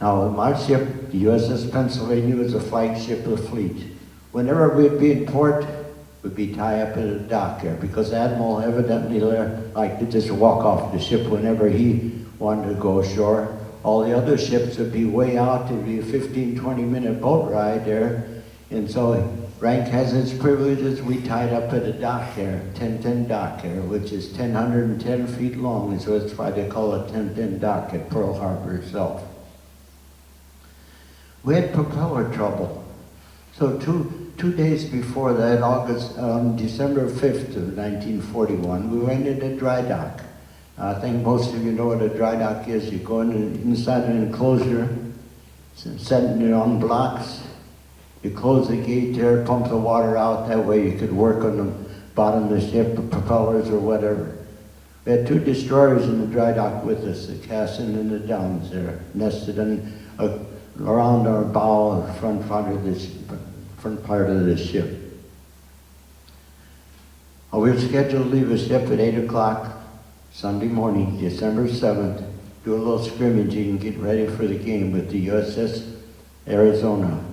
Now, my ship, the USS Pennsylvania, was the flagship of the fleet. Whenever we'd be in port, we'd be tied up at a dock there, because the Admiral evidently liked to just walk off the ship whenever he wanted to go ashore. All the other ships would be way out. It'd be a 15, 20-minute boat ride there. And so rank has its privileges. We tied up at a dock there, 1010 dock there, which is 1,010 feet long. And so that's why they call it 1010 dock at Pearl Harbor itself. We had propeller trouble. So two days before that, on December 5th of 1941, we went into dry dock. I think most of you know what a dry dock is. You go inside an enclosure, setting it on blocks. You close the gate there, pump the water out. That way you could work on the bottom of the ship, the propellers or whatever. We had 2 destroyers in the dry dock with us, the Cassin and the Downs there, nested around our bow, front part of the ship. We were scheduled to leave the ship at 8 o'clock Sunday morning, December 7th, do a little scrimmaging and get ready for the game with the USS Arizona.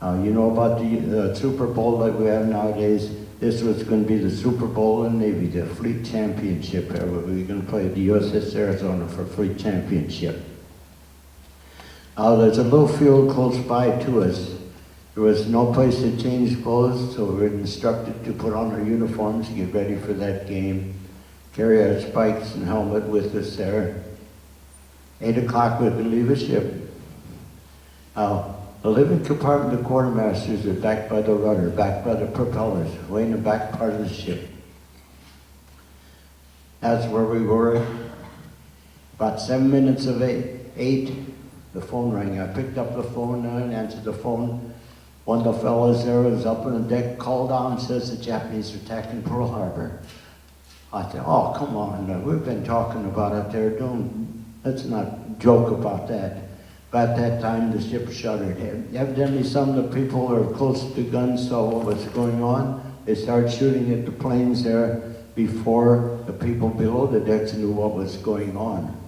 You know about the Super Bowl that we have nowadays. This was going to be the Super Bowl in Navy, the Fleet Championship. We were going to play the USS Arizona for Fleet Championship. There's a little field close by to us. There was no place to change clothes, so we were instructed to put on our uniforms to get ready for that game. Carry our spikes and helmet with us there. 8 o'clock we could leave the ship. The living compartment of the quartermasters are back by the rudder, back by the propellers, way in the back part of the ship. That's where we were. About 7 minutes of 8, the phone rang. I picked up the phone and answered the phone. One of the fellows there was up on the deck, called down and says the Japanese are attacking Pearl Harbor. I said, oh, come on, we've been talking about it there. Let's not joke about that. By that time, the ship shuddered. Evidently, some of the people who were close to the guns saw what was going on. They started shooting at the planes there before the people below the decks knew what was going on.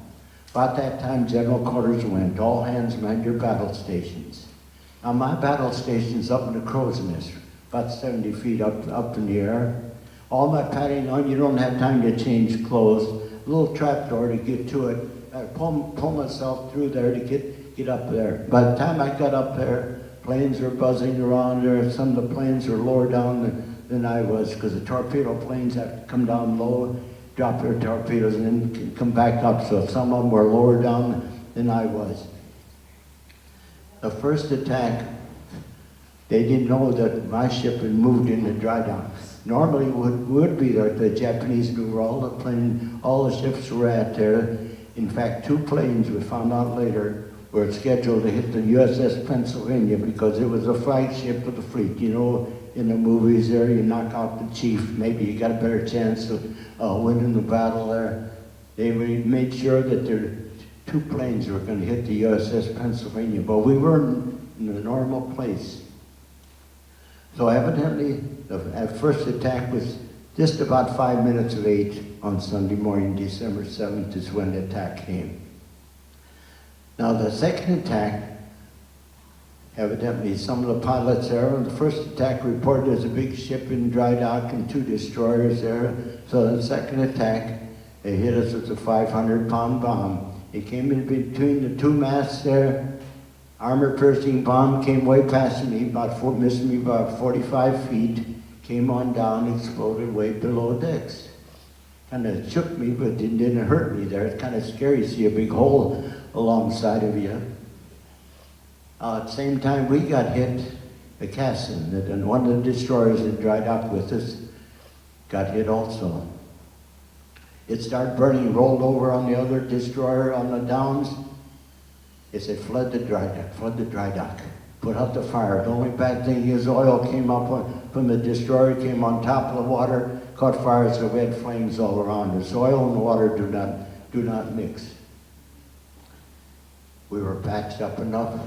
About that time, general quarters went, all hands man your battle stations. Now, my battle station's up in the crow's nest, about 70 feet up in the air. All my padding on, you don't have time to change clothes. A little trapdoor to get to it. I pull myself through there to get up there. By the time I got up there, planes were buzzing around there. Some of the planes were lower down than I was, because the torpedo planes have to come down low, drop their torpedoes, and then come back up. So some of them were lower down than I was. The first attack, they didn't know that my ship had moved into dry dock. Normally would be there. The Japanese knew where all the ships were at there. In fact, 2 planes, we found out later, were scheduled to hit the USS Pennsylvania because it was a flagship of the fleet. You know, in the movies there, you knock out the chief, maybe you got a better chance of winning the battle there. They made sure that their 2 planes were going to hit the USS Pennsylvania, but we were in the normal place. So evidently, the first attack was just about 5 minutes of 8 on Sunday morning, December 7th is when the attack came. Now the second attack, evidently some of the pilots there, on the first attack reported there's a big ship in dry dock and 2 destroyers there. So the second attack, they hit us with a 500-pound bomb. It came in between the 2 masts there. Armor-piercing bomb came way past me, missed me about 45 feet, came on down, exploded way below decks. Kind of shook me, but it didn't hurt me there. It's kind of scary to see a big hole alongside of you. At the same time we got hit, the Cassin, and one of the destroyers in dry dock with us got hit also. It started burning, rolled over on the other destroyer on the Downs. It said, flood the dry dock, put out the fire. The only bad thing is oil came up from the destroyer, came on top of the water, caught fire, so we had flames all around us. Oil and water do not mix. We were patched up enough.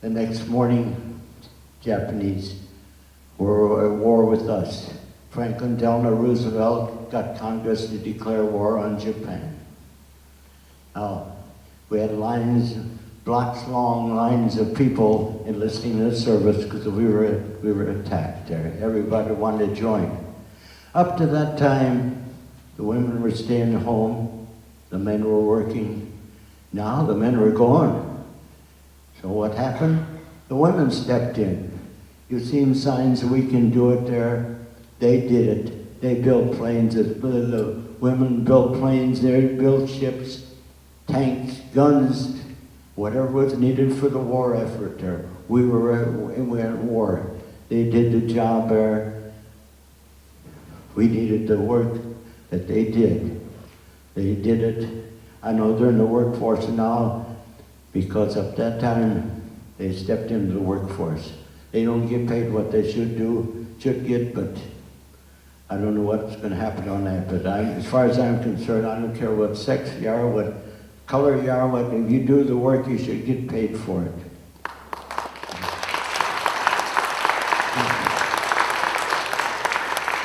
The next morning, Japanese were at war with us. Franklin Delano Roosevelt got Congress to declare war on Japan. Now, we had lines blocks long lines of people enlisting in the service because we were attacked there. Everybody wanted to join. Up to that time, the women were staying home, the men were working. Now the men were gone. So what happened? The women stepped in. You've seen signs we can do it there. They did it. They built planes. The women built planes. They built ships, tanks, guns, whatever was needed for the war effort there. We were at war. They did the job there. We needed the work that they did. They did it. I know they're in the workforce now because at that time they stepped into the workforce. They don't get paid what they should get, but I don't know what's going to happen on that. But as far as I'm concerned, I don't care what sex you are, what color you are, if you do the work, you should get paid for it.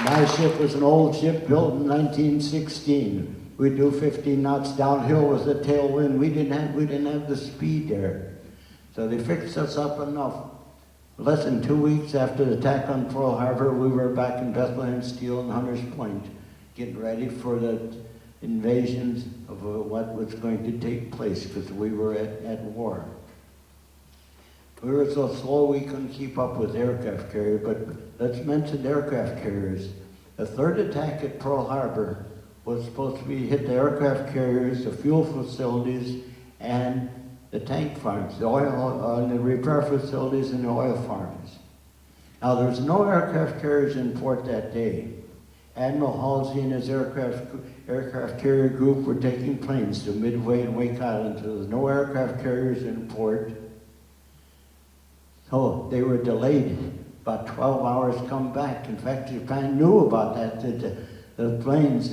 My ship was an old ship built in 1916. We do 15 knots downhill with a tailwind. We didn't have the speed there. So they fixed us up enough. Less than 2 weeks after the attack on Pearl Harbor, we were back in Bethlehem Steel and Hunters Point, getting ready for the invasions of what was going to take place because we were at war. We were so slow we couldn't keep up with aircraft carriers, but let's mention aircraft carriers. The third attack at Pearl Harbor was supposed to be hit the aircraft carriers, the fuel facilities, and the tank farms, the oil, the repair facilities and the oil farms. Now there's no aircraft carriers in port that day. Admiral Halsey and his aircraft carrier group were taking planes to Midway and Wake Island, so there's no aircraft carriers in port. So they were delayed about 12 hours to come back. In fact, Japan knew about that the planes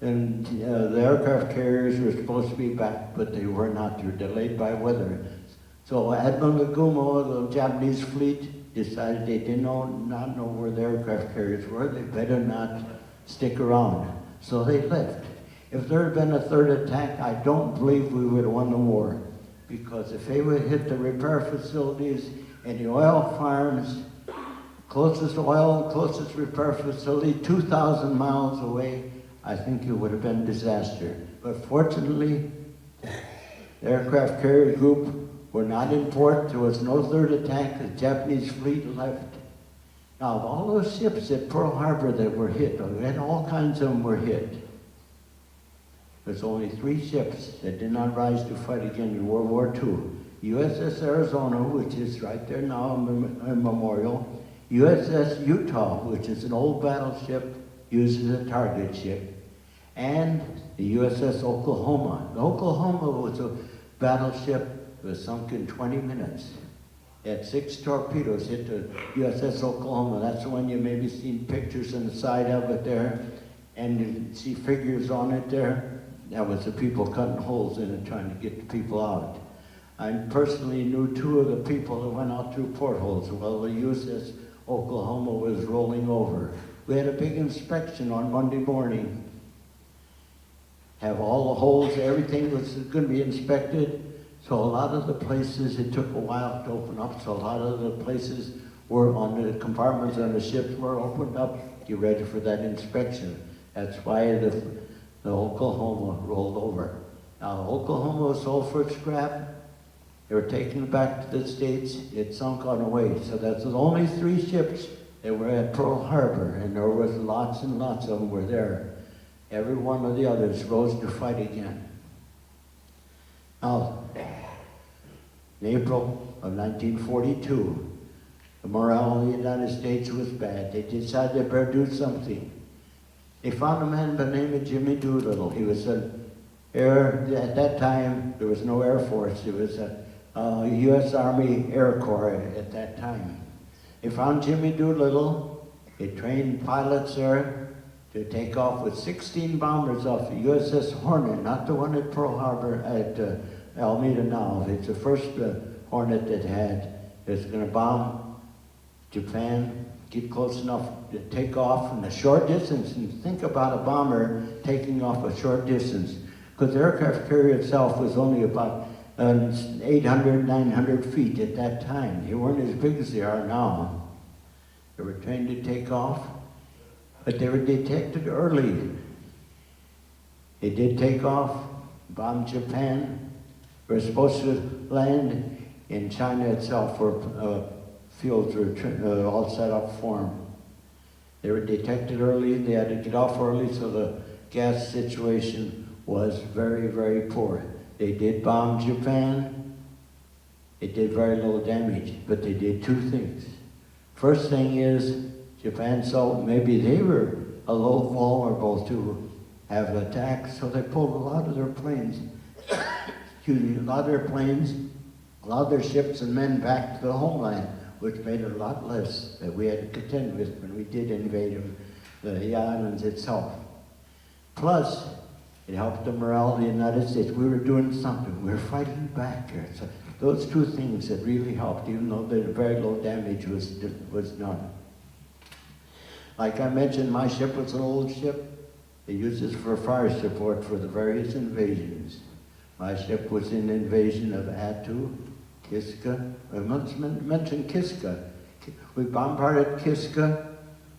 and the aircraft carriers were supposed to be back, but they were not. They were delayed by weather. So Admiral Nagumo, the Japanese fleet, decided they did not know where the aircraft carriers were. They better not stick around. So they left. If there had been a third attack, I don't believe we would have won the war. Because if they would hit the repair facilities and the oil farms, closest oil, closest repair facility, 2,000 miles away, I think it would have been disaster. But fortunately, the aircraft carrier group were not in port. There was no third attack. The Japanese fleet left. Now, of all those ships at Pearl Harbor that were hit, and all kinds of them were hit, there's only 3 ships that did not rise to fight again in World War II. USS Arizona, which is right there now in Memorial. USS Utah, which is an old battleship, used as a target ship. And the USS Oklahoma. The Oklahoma was a battleship that was sunk in 20 minutes. It had 6 torpedoes hit the USS Oklahoma. That's the one you maybe seen pictures on the side of it there. And you see figures on it there. That was the people cutting holes in it, trying to get the people out. I personally knew 2 of the people that went out through portholes while the USS Oklahoma was rolling over. We had a big inspection on Monday morning. Have all the holes, everything was going to be inspected. So a lot of the places, it took a while to open up, so a lot of the places were on the compartments on the ships were opened up. Get ready for that inspection. That's why the Oklahoma rolled over. Now, the Oklahoma was sold for scrap. They were taking it back to the States. It sunk on the way. So that's the only 3 ships that were at Pearl Harbor, and there was lots and lots of them were there. Every one of the others rose to fight again. Now, in April of 1942, the morale in the United States was bad. They decided they better do something. They found a man by the name of Jimmy Doolittle. He was at that time, there was no Air Force. It was a U.S. Army Air Corps at that time. They found Jimmy Doolittle. They trained pilots there to take off with 16 bombers off the USS Hornet, not the one at Pearl Harbor at Alameda now. It's the first Hornet that it's going to bomb Japan, get close enough to take off from a short distance. And think about a bomber taking off a short distance, because the aircraft carrier itself was only about 800, 900 feet at that time. They weren't as big as they are now. They were trained to take off, but they were detected early. They did take off, bombed Japan. They were supposed to land in China itself, where fields were all set up for them. They were detected early. They had to get off early, so the gas situation was very, very poor. They did bomb Japan. It did very little damage, but they did two things. First thing is, Japan saw maybe they were a little vulnerable to have attacks, so they pulled a lot of their planes, excuse me, a lot of their planes, a lot of their ships and men back to the homeland, which made it a lot less that we had to contend with when we did invade them, the islands itself. Plus, it helped the morale of the United States. We were doing something. We were fighting back here. So those two things that really helped, even though the very low damage was done. Like I mentioned, my ship was an old ship. They used this for fire support for the various invasions. My ship was in invasion of Attu, Kiska. I mentioned Kiska. We bombarded Kiska,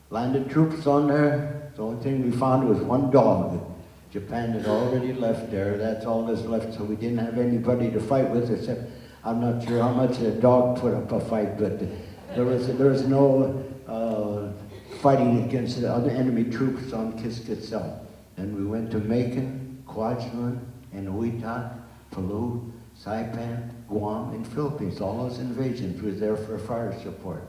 landed troops on there. The only thing we found was one dog. Japan had already left there. That's all that's left, so we didn't have anybody to fight with except, I'm not sure how much a dog put up a fight, but there was no fighting against the other enemy troops on Kiska itself. And we went to Macon, Kwajalein, and Uitak, Palau, Saipan, Guam, and Philippines. All those invasions were there for fire support.